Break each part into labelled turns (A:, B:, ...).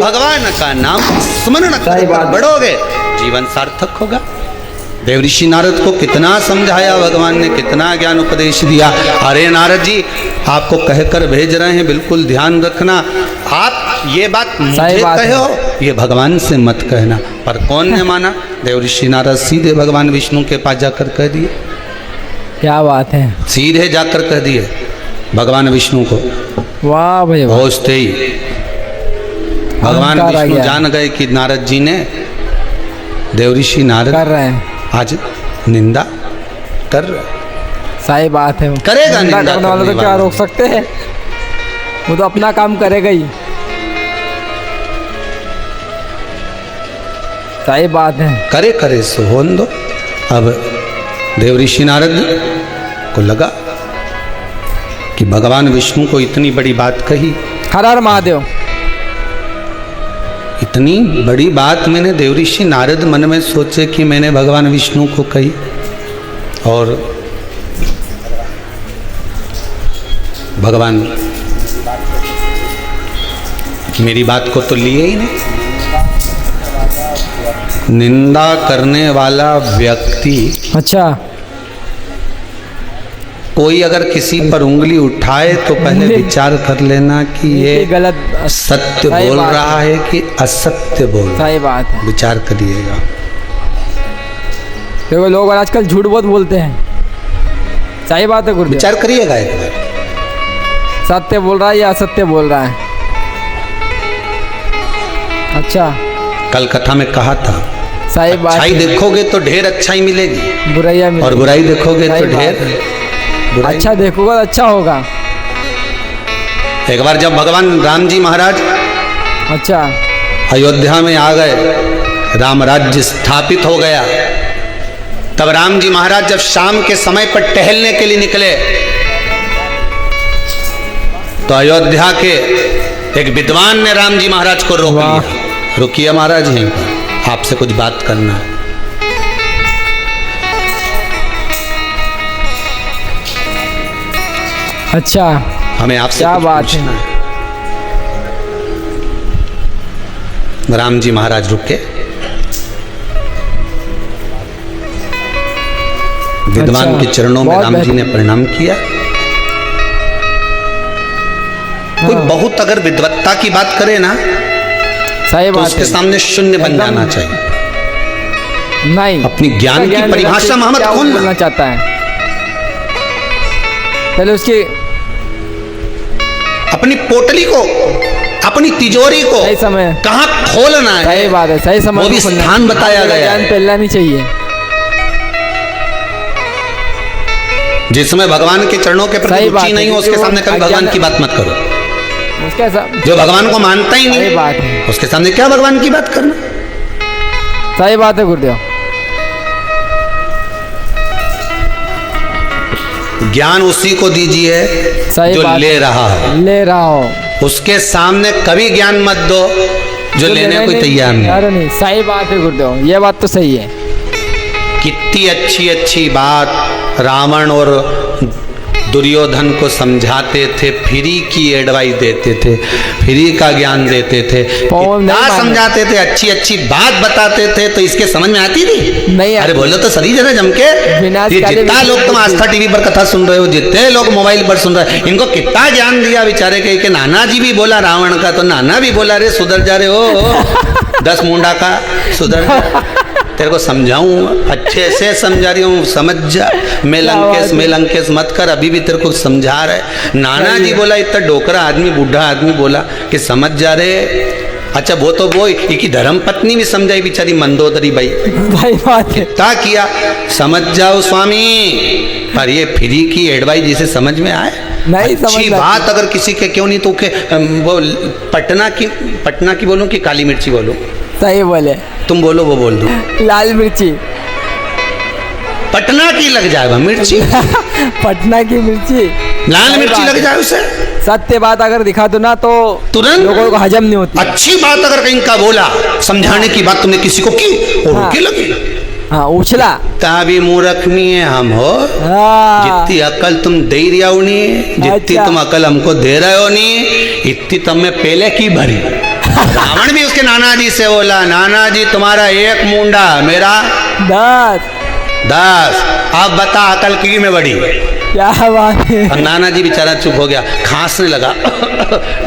A: भगवान का नाम स्मरण कर बढ़ोगे, जीवन सार्थक होगा। देव ऋषि नारद को कितना समझाया भगवान ने, कितना ज्ञान उपदेश दिया। अरे नारद जी, आपको कहकर भेज रहे हैं, बिल्कुल ध्यान रखना। आप ये बात मुझे कहो, ये भगवान से मत कहना। पर कौन ने माना? देव ऋषि नारद सीधे भगवान विष्णु के पास जाकर कह दिए।
B: क्या बात है,
A: सीधे जाकर कह दिए भगवान विष्णु को।
B: वाह भाई,
A: पहुंचते ही भगवान विष्णु जान गए कि नारद जी ने, देव ऋषि नारद
B: कर रहे हैं,
A: आज निंदा कर रहे।
B: सही बात है।
A: करेगा निंदा
B: करने वाले तो क्या रोक सकते हैं, वो तो अपना काम करेगा ही। सही बात है।
A: करे करे सो होने दो। अब देव ऋषि नारद को लगा कि भगवान विष्णु को इतनी बड़ी बात कही।
B: हर हर महादेव।
A: इतनी बड़ी बात मैंने, देव ऋषि नारद मन में सोचे कि मैंने भगवान विष्णु को कही, और भगवान मेरी बात को तो लिए ही नहीं। निंदा करने वाला व्यक्ति,
B: अच्छा,
A: कोई अगर किसी पर उंगली उठाए तो पहले विचार कर लेना कि ये
B: गलत
A: सत्य बोल रहा है कि असत्य बोल रहा है।
B: सही बात है,
A: विचार करिएगा।
B: देखो लोग आजकल झूठ बहुत बोलते हैं। सही बात है गुरुदेव,
A: विचार करिएगा एक बार,
B: सत्य बोल रहा है या असत्य बोल रहा है। अच्छा,
A: कल कथा में कहा था,
B: सही बात।
A: अच्छाई देखोगे तो ढेर अच्छाई मिलेगी,
B: बुराइयां मिलेगी,
A: और बुराई देखोगे तो ढेर बुराई।
B: अच्छा देखोगे तो अच्छा होगा।
A: एक बार जब भगवान राम जी महाराज
B: अच्छा,
A: अयोध्या में आ गए, राम राज्य स्थापित हो गया, तब राम जी महाराज जब शाम के समय पर टहलने के लिए निकले तो अयोध्या के एक विद्वान ने राम जी महाराज को रोक लिया। रुकिए महाराज, यहीं पर आपसे कुछ बात करना है।
B: अच्छा,
A: हमें आपसे
B: क्या
A: कुछ
B: बात
A: पूछना है। राम जी महाराज रुके, विद्वान
B: अच्छा,
A: के चरणों में राम जी ने प्रणाम किया। कोई बहुत अगर विद्वत्ता की बात करे ना,
B: सही
A: तो
B: बात
A: उसके
B: है।
A: सामने शून्य बन जाना चाहिए।
B: नहीं,
A: अपनी ज्ञान की परिभाषा मोहम्मद खोलना
B: बोलना चाहता है, पहले उसकी
A: अपनी पोटली को, अपनी तिजोरी को
B: सही समय
A: कहाँ खोलना है।
B: सही बात है, सही समय
A: वो भी स्थान बताया गया
B: ज्ञान
A: है।
B: फैलना नहीं चाहिए।
A: जिसमें भगवान के चरणों के प्रति रुचि नहीं हो, उसके सामने कभी भगवान की बात मत करो।
B: उसके
A: जो भगवान को मानता ही नहीं,
B: सही बात है,
A: उसके सामने क्या भगवान की बात करना।
B: सही बात है गुरुदेव।
A: ज्ञान उसी को दीजिए जो ले रहा हो, उसके सामने कभी ज्ञान मत दो जो लेने को तैयार नहीं।
B: अरे नहीं, सही बात है गुरुदेव, ये बात तो सही है।
A: कितनी अच्छी अच्छी बात रावण और दुर्योधन को समझाते थे, फ्री की एडवाइस देते थे, फ्री का ज्ञान देते थे, कितना समझाते थे, अच्छी अच्छी बात बताते थे, तो इसके समझ में आती थी
B: नहीं।
A: अरे बोलो तो सही जरा जम के। ये जितना लोग तुम आस्था टीवी पर कथा सुन रहे हो, जितने लोग मोबाइल पर सुन रहे हो, इनको कितना ज्ञान दिया बेचारे के। नाना जी भी बोला रावण का, तो नाना भी बोला रे सुधर जा रे हो 10 मुंडा का, सुधर जा, तेरे को समझाऊं, अच्छे से समझा रही हूँ, समझ जा, मेलंकेश मत कर, अभी भी तेरे को समझा रहे। नाना जी बोला, इतना डोकरा आदमी, बूढ़ा आदमी बोला कि समझ जा रहे। अच्छा वो तो वो की धर्म पत्नी भी समझाई बेचारी मंदोदरी भाई,
B: बात है,
A: क्या किया, समझ जाओ स्वामी। पर ये फ्री की एडवाइस जिसे समझ में आए,
B: नहीं
A: अच्छी बात अगर किसी के क्यों नहीं, तो वो पटना की बोलूं कि काली मिर्ची बोलूं?
B: सही बोले,
A: तुम बोलो, वो बोल दो।
B: लाल मिर्ची,
A: पटना की लग जाएगा मिर्ची
B: पटना की मिर्ची,
A: लाल मिर्ची लग जाए उसे।
B: सत्य बात अगर दिखा दो ना तो
A: तुरंत
B: लोगों को हजम नहीं होती।
A: अच्छी बात अगर कहीं का बोला, समझाने की बात तुमने किसी को की, और रुके लगी।
B: हाँ, उछला
A: ताबी मूर्ख नहीं है हम हो। जितनी अकल तुम दे रही हो नहीं, जितनी तुम अकल हमको दे रहे हो नहीं, इतनी तुम में पहले की भरी। रावण भी उसके नाना जी से बोला, नाना जी तुम्हारा एक मुंडा, मेरा 10। अब बता अकल की में बड़ी।
B: क्या बात है।
A: और नाना जी बेचारा चुप हो गया, खांसने लगा।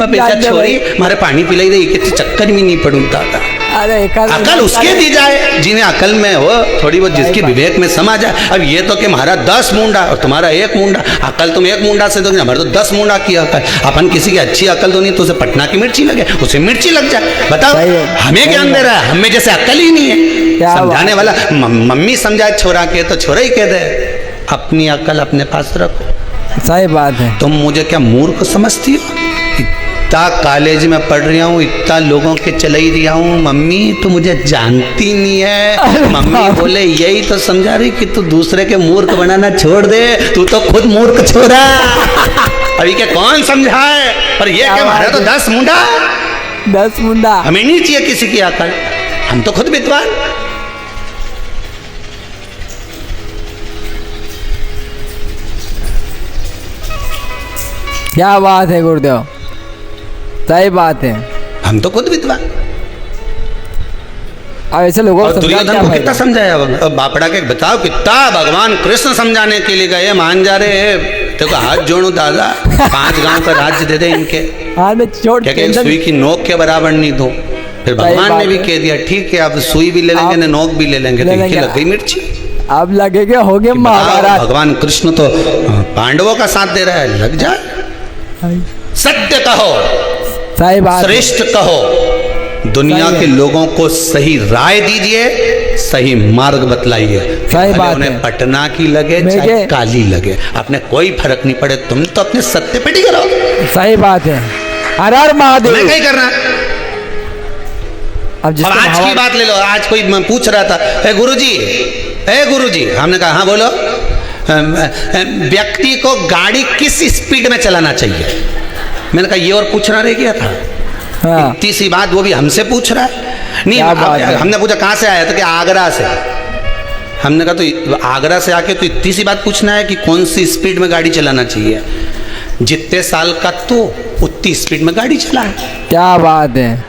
A: बेचारा छोरी मारे पानी पिलाई रही कि चक्कर में नहीं पड़ूं था।
B: अरे
A: अकल उसके दी जाए जिन्हें अकल में हो थोड़ी बहुत, जिसकी विवेक में समा जाए। अब ये तो कि हमारा 10 मुंडा और तुम्हारा 1 मुंडा, अकल तुम 1 मुंडा से दोगे, हमारे तो 10 मुंडा की अकल। अपन किसी की अच्छी अकल तो नहीं, तो उसे पटना की मिर्ची लगे, उसे मिर्ची लग जाए। बताओ हमें ज्ञान दे रहा है, हमें जैसे अकल ही नहीं है। समझाने वाला मम्मी समझाए छोरा के तो छोरा ही कह दे, अपनी अकल अपने पास रखो।
B: सही बात है।
A: तुम मुझे क्या मूर्ख समझती हो? इतना कॉलेज में पढ़ रहा हूँ, इतना लोगों के चला ही रहा हूँ, मम्मी तो मुझे जानती नहीं है। मम्मी बोले यही तो समझा रही कि तू दूसरे के मूर्ख बनाना छोड़ दे, तू तो खुद मूर्ख छोड़ा। अभी के कौन समझाए? पर ये क्या हमारा तो 10 मुंडा,
B: 10 मुंडा।
A: हमें नहीं चाहिए किसी की अकल, हम तो खुद विद्वान।
B: क्या बात है गुरुदेव, सही बात है।
A: हम तो खुद विद्वान।
B: अब ऐसे लोगों
A: और
B: को
A: दुर्योधन को कितना समझाया? अब बापड़ा के बताओ कितना भगवान कृष्ण समझाने के लिए गए, मान जा रहे। देखो हाथ जोड़ो दादा, 5 गांव का राज्य दे दे इनके, क्या सुई की नोक के बराबर नहीं दो। फिर भगवान ने भी कह दिया ठीक है, अब सुई भी ले लेंगे, नोक भी ले लेंगे, तो इनकी लग गई मिर्ची।
B: अब लगेगा हो गए महाराज।
A: भगवान कृष्ण तो पांडवों का साथ दे रहा है, लग जाए। सत्य कहो,
B: सही बात,
A: श्रेष्ठ कहो, दुनिया के लोगों को सही राय दीजिए, सही मार्ग बतलाइए।
B: सही बात
A: उन्हें
B: है।
A: पटना की लगे चाहे काली लगे, अपने कोई फर्क नहीं पड़े, तुम तो अपने सत्य पे टिके रहो।
B: सही बात है। हर हर महादेव।
A: मैं क्या करना।
B: अब
A: आज की बात ले लो, आज कोई पूछ रहा था, ए गुरुजी, हमने कहा हाँ बोलो, व्यक्ति को गाड़ी किस स्पीड में चलाना चाहिए? मैंने कहा ये और पूछना रह गया था।
B: हाँ।
A: इतनी सी बात वो भी हमसे पूछ रहा है। नहीं हमने पूछा कहाँ से आया था, कि आगरा से। हमने कहा तो आगरा से आके तो इतनी सी बात पूछना है कि कौन सी स्पीड में गाड़ी चलाना चाहिए? जितने साल का तो उतनी स्पीड में गाड़ी चला।
B: क्या बात है।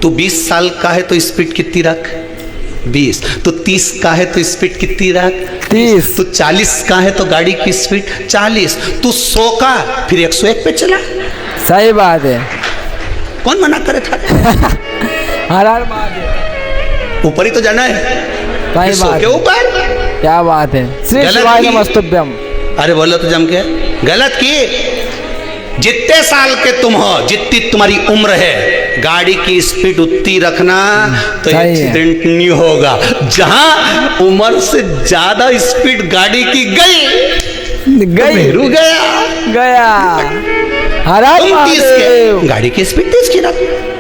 A: तू 20 साल का है तो स्पीड कितनी रख? 20। तो 30 का है तो स्पीड कितनी रख?
B: 30।
A: तो 40 का है तो गाड़ी की स्पीड 40। तू 100 का फिर 101 पे चला।
B: सही बात है।
A: कौन मना करे था?
B: हर हर महादेव।
A: ऊपर ही तो जाना है,
B: सही बात
A: के ऊपर।
B: क्या बात है। श्री शिवाय नमस्तुभ्यम।
A: अरे बोलो तो जम के, गलत की। जितने साल के तुम हो, जितनी तुम्हारी उम्र है, गाड़ी की स्पीड उतनी रखना तो एक्सीडेंट नहीं होगा। जहां उम्र से ज्यादा स्पीड गाड़ी की गई तो गया।
B: हर हर
A: तुम 30
B: महादेव।
A: के गाड़ी की स्पीड 30 की रख,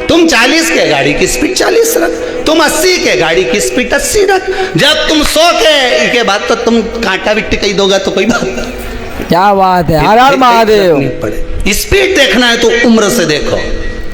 A: तुम 40 के गाड़ी की स्पीड 40 रख, तुम 80 के गाड़ी की स्पीड 80 रख। जब तुम 100 के बाद तो तुम कांटा भी टिकाई दोगा तो कोई बात नहीं।
B: क्या बात है। हर हर महादेव।
A: स्पीड देखना है तो उम्र से देखो।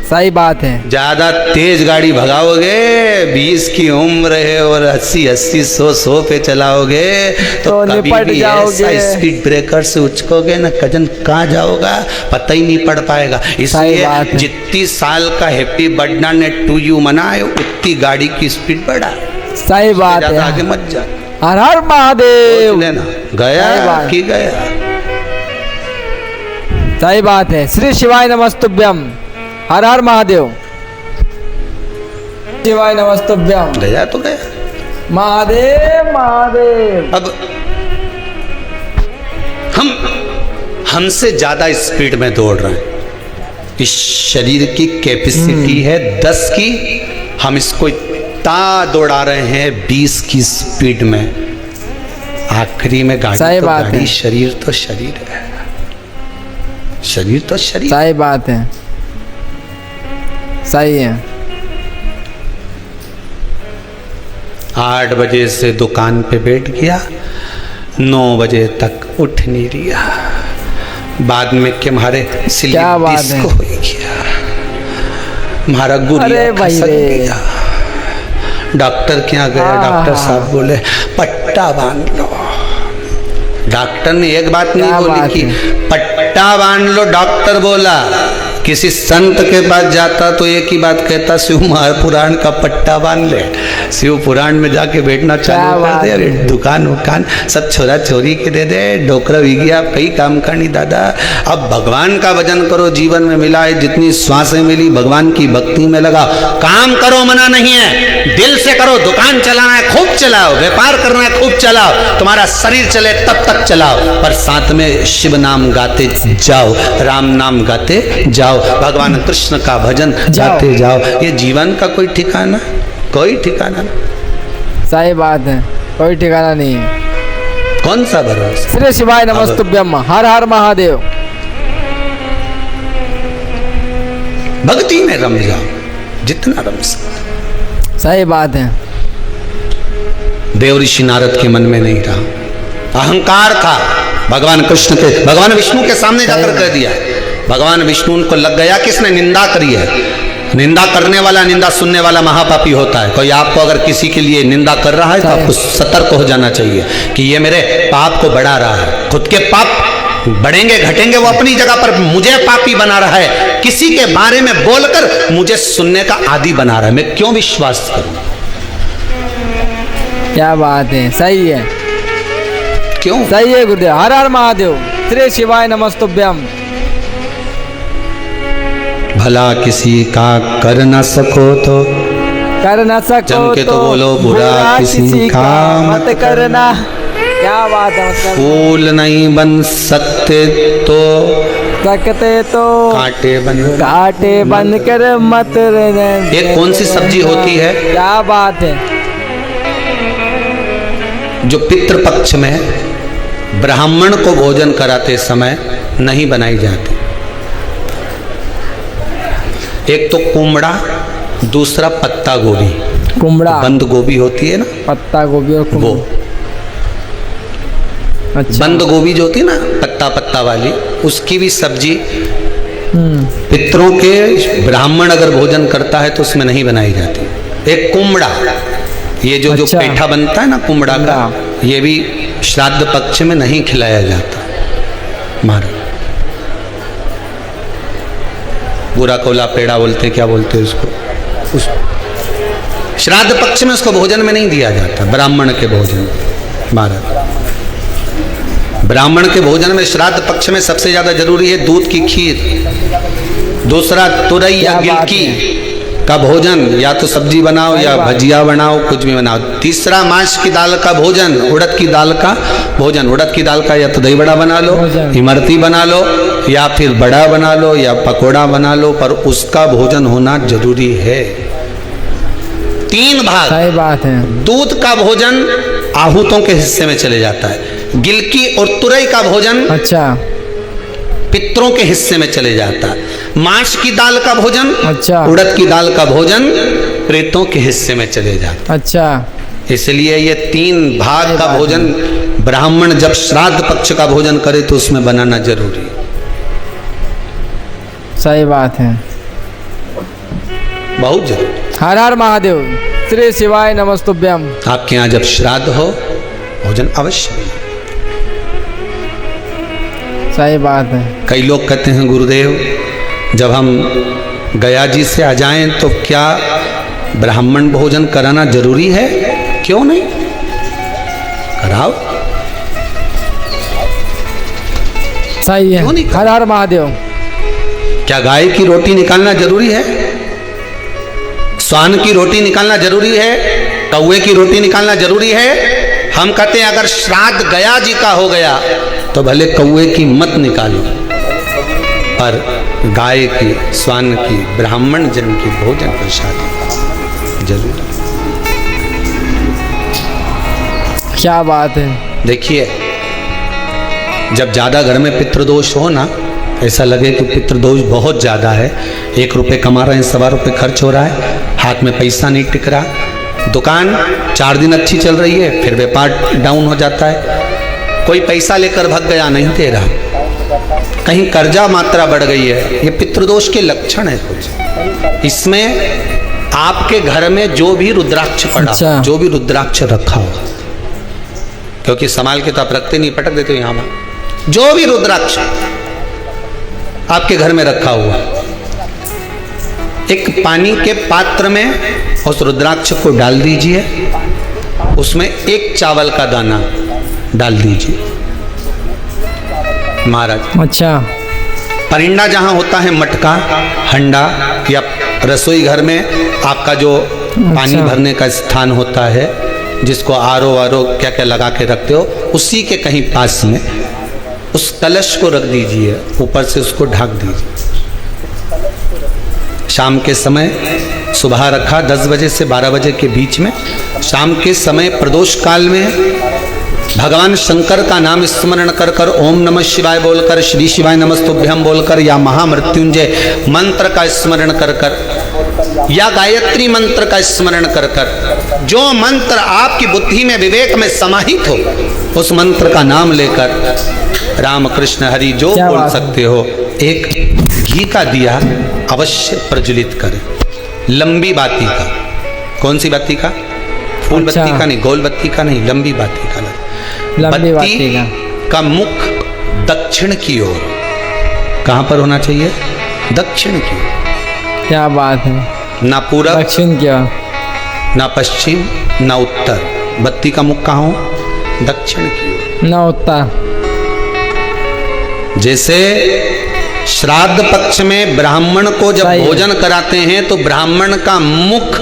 B: सही बात है।
A: ज्यादा तेज गाड़ी भगाओगे, 20 की उम्र है और 80-100 पे चलाओगे तो निपट जाओगे। ऐसा स्पीड ब्रेकर से उचकोगे ना, कजन कहाँ जाओगा पता ही नहीं पड़ पाएगा। इसलिए जितनी साल का हैप्पी बर्थडे टू यू मनाए, उतनी गाड़ी की स्पीड बढ़ा।
B: सही बात है।
A: आगे मत जा।
B: हर हर महादेव।
A: लेना गया कि गया।
B: सही बात है। श्री शिवाय नमस्तुभ्यम। हर हर महादेव। शिवाय नमस्तुभ्यम।
A: गया तो गया।
B: महादेव महादेव।
A: अब हमसे ज्यादा स्पीड में दौड़ रहे हैं। इस शरीर की कैपेसिटी है 10 की, हम इसको इतना दौड़ा रहे हैं 20 की स्पीड में। आखिरी में गाड़ी तो गाड़ी, शरीर तो शरीर है, शरीर तो शरीर।
B: सही बात है। सही है।
A: 8 बजे से दुकान पे बैठ गया, 9 बजे तक उठ नहीं रहा। बाद में के हमारे स्लीप डिस्को हो गया, हमारा गुरिया खसक गया। डॉक्टर के यहाँ गया, डॉक्टर साहब बोले पट्टा बांध लो। डॉक्टर ने एक बात नहीं बोली कि पट्टा बांध लो, डॉक्टर बोला किसी संत के पास जाता तो एक ही बात कहता, शिव महापुराण का पट्टा बांध ले, शिव पुराण में जाके बैठना चालू कर दे, अरे दुकान उकान सब छोरा छोरी के दे दे, डोकरा विगिया कई काम करनी दादा। अब भगवान का भजन करो, जीवन में मिला है जितनी श्वासें मिली भगवान की भक्ति में लगा। काम करो मना नहीं है, दिल से करो, दुकान चलाना है खूब चलाओ, व्यापार करना है खूब चलाओ, तुम्हारा शरीर चले तब तक चलाओ, पर साथ में शिव नाम गाते जाओ, राम नाम गाते जाओ, भगवान कृष्ण का भजन गाते जाओ। ये जीवन का कोई ठिकाना, कोई ठिकाना नहीं।
B: सही बात है, कोई ठिकाना नहीं।
A: कौन सा भरोसा।
B: श्री शिवाय नमस्तुभ्यम, हर हर महादेव।
A: भक्ति में रम जाओ जितना रम सकते।
B: सही बात है।
A: देव ऋषि नारद के मन में नहीं रहा, अहंकार था। भगवान कृष्ण के, भगवान विष्णु के सामने जाकर कह दिया, भगवान विष्णु उनको लग गया कि इसने निंदा करी है। निंदा करने वाला, निंदा सुनने वाला महापापी होता है। कोई आपको अगर किसी के लिए निंदा कर रहा है तो आपको सतर्क हो जाना चाहिए कि ये मेरे पाप को बढ़ा रहा है। खुद के पाप बढ़ेंगे घटेंगे वो अपनी जगह पर, मुझे पापी बना रहा है, किसी के बारे में बोलकर मुझे सुनने का आदी बना रहा है, मैं क्यों विश्वास करूं।
B: क्या बात है, सही है,
A: क्यों
B: सही है गुरुदेव। हर हर महादेव। श्री शिवाय नमस्तुभ्यम।
A: भला किसी का कर न सको तो
B: कर न सको
A: जम के तो बोलो, बुरा किसी का
B: मत करना। क्या बात है, मतलब
A: फूल नहीं बन सकते तो
B: सकते तो कांटे बन कर मत रहना।
A: ये कौन सी सब्जी होती है
B: क्या बात है।
A: जो पितृपक्ष में ब्राह्मण को भोजन कराते समय नहीं बनाई जाती। एक तो कुमड़ा, दूसरा पत्ता गोभी।
B: कुमड़ा,
A: बंद गोभी होती है ना,
B: पत्ता गोभी और
A: वो
B: अच्छा।
A: बंद गोभी जो होती है ना पत्ता पत्ता वाली, उसकी भी सब्जी पितरों के ब्राह्मण अगर भोजन करता है तो उसमें नहीं बनाई जाती। एक कुमड़ा, ये जो
B: अच्छा।
A: जो पेठा बनता है ना कुमड़ा का, ये भी श्राद्ध पक्ष में नहीं खिलाया जाता। महाराज बुरा कोला पेड़ा बोलते, क्या बोलते हैं उसको, उस श्राद्ध पक्ष में उसको भोजन में नहीं दिया जाता। ब्राह्मण के भोजन, महाराज ब्राह्मण के भोजन में श्राद्ध पक्ष में सबसे ज्यादा जरूरी है दूध की खीर, दूसरा तुरई या गिलकी का भोजन, या तो सब्जी बनाओ या भजिया बनाओ, कुछ भी बनाओ। तीसरा मांस की दाल का भोजन, उड़द की दाल का भोजन। उड़द की दाल का या तो दही बड़ा बना लो, इमरती बना लो, या फिर बड़ा बना लो, या पकोड़ा बना लो, पर उसका भोजन होना जरूरी है। 3 भाग।
B: सही बात है।
A: दूध का भोजन आहूतों के हिस्से में चले जाता है, गिलकी और तुरई का भोजन
B: अच्छा
A: पितरों के हिस्से में चले जाता है, मांस की दाल का भोजन,
B: अच्छा,
A: उड़द की दाल का भोजन प्रेतों के हिस्से में चले जाता।
B: अच्छा,
A: इसलिए ये 3 भाग का भोजन ब्राह्मण जब श्राद्ध पक्ष का भोजन करे तो उसमें बनाना जरूरी।
B: सही बात है,
A: बहुत जरूरी।
B: हर हर महादेव। श्री शिवाय नमस्तुभ्यम।
A: आपके यहाँ जब श्राद्ध हो भोजन अवश्य मिले।
B: सही बात है।
A: कई लोग कहते हैं गुरुदेव जब हम गया जी से आ जाएं तो क्या ब्राह्मण भोजन कराना जरूरी है? क्यों नहीं, कराओ।
B: सही है,
A: क्यों नहीं?
B: हर हर महादेव।
A: क्या गाय की रोटी निकालना जरूरी है? स्वान की रोटी निकालना जरूरी है? कौवे की रोटी निकालना जरूरी है? हम कहते हैं अगर श्राद्ध गया जी का हो गया तो भले कौवे की मत निकालो, पर गाय की, स्वान की, ब्राह्मण जन की भोजन प्रसाद जरूर।
B: क्या बात है।
A: देखिए जब ज़्यादा घर में पितृदोष हो ना, ऐसा लगे कि पितृदोष बहुत ज़्यादा है, 1 रुपये कमा रहे हैं, 1.25 रुपये खर्च हो रहा है, हाथ में पैसा नहीं टिक रहा, दुकान 4 दिन अच्छी चल रही है, फिर व्यापार डाउन हो जाता है, कोई पैसा लेकर भाग गया नहीं दे रहा, कहीं कर्जा मात्रा बढ़ गई है, ये पितृदोष के लक्षण है कुछ। इसमें आपके घर में जो भी रुद्राक्ष पड़ा,
B: अच्छा।
A: जो भी रुद्राक्ष रखा हो, क्योंकि संभाल के तो आप रखते नहीं, पटक देते हो यहाँ, जो भी रुद्राक्ष आपके घर में रखा हुआ एक पानी के पात्र में उस रुद्राक्ष को डाल दीजिए, उसमें एक चावल का दाना डाल दीजिए महाराज।
B: अच्छा।
A: परिंदा जहाँ होता है, मटका, हंडा या रसोई घर में आपका जो पानी भरने का स्थान होता है, जिसको आरो क्या क्या लगा के रखते हो, उसी के कहीं पास में उस कलश को रख दीजिए, ऊपर से उसको ढक दीजिए। शाम के समय, सुबह रखा 10 बजे से 12 बजे के बीच में, शाम के समय प्रदोष काल में भगवान शंकर का नाम स्मरण कर कर, ओम नमः शिवाय बोलकर, श्री शिवाय नमस्तुभ्यम बोलकर, या महामृत्युंजय मंत्र का स्मरण कर कर, या गायत्री मंत्र का स्मरण कर कर, जो मंत्र आपकी बुद्धि में, विवेक में समाहित हो, उस मंत्र का नाम लेकर राम कृष्ण हरि जो बोल सकते हो, एक घी का दिया अवश्य प्रज्वलित करें, लंबी बाती का। कौन सी बाती का? फूल बत्ती का नहीं, गोल बत्ती का नहीं, लंबी बाती का।
B: लंबी बाती
A: का मुख दक्षिण की ओर। कहां पर होना चाहिए? दक्षिण की ओर।
B: क्या बात है।
A: ना पूरब,
B: दक्षिण की ओर,
A: ना पश्चिम, ना उत्तर। बत्ती का मुख कहाँ हो? दक्षिण की ओर।
B: ना उत्तर।
A: जैसे श्राद्ध पक्ष में ब्राह्मण को जब भोजन कराते हैं तो ब्राह्मण का मुख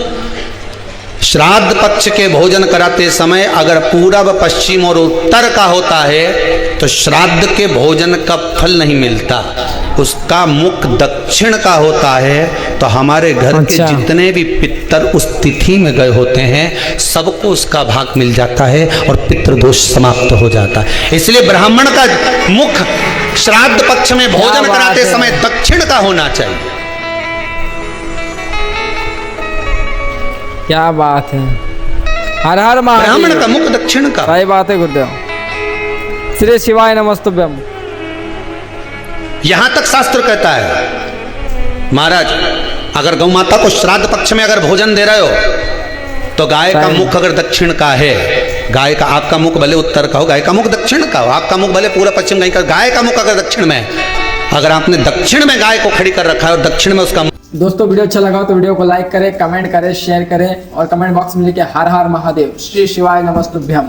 A: श्राद्ध पक्ष के भोजन कराते समय अगर पूरब, पश्चिम और उत्तर का होता है तो श्राद्ध के भोजन का फल नहीं मिलता। उसका मुख दक्षिण का होता है तो हमारे घर के जितने भी पितर उस तिथि में गए होते हैं सबको उसका भाग मिल जाता है और पितृदोष समाप्त हो जाता है। इसलिए ब्राह्मण का मुख श्राद्ध पक्ष में भोजन कराते समय दक्षिण का होना चाहिए।
B: क्या बात है। हर हर महादेव।
A: ब्राह्मण का मुख दक्षिण का।
B: सही बात है गुरुदेव। श्री शिवाय नमस्तुभ्यम।
A: यहां तक शास्त्र कहता है महाराज, अगर गौ माता को श्राद्ध पक्ष में अगर भोजन दे रहे हो तो गाय का मुख अगर दक्षिण का है, गाय का, आपका मुख भले उत्तर का हो, गाय का मुख दक्षिण का हो, आपका मुख भले पूरा पश्चिम का, गाय का मुख अगर दक्षिण में, अगर आपने दक्षिण में गाय को खड़ी कर रखा है और दक्षिण में उसका।
B: दोस्तों वीडियो अच्छा लगा तो वीडियो को लाइक करें, कमेंट करें, शेयर करें और कमेंट बॉक्स में लिखे हर हर महादेव, श्री शिवाय नमस्तुभ्यम।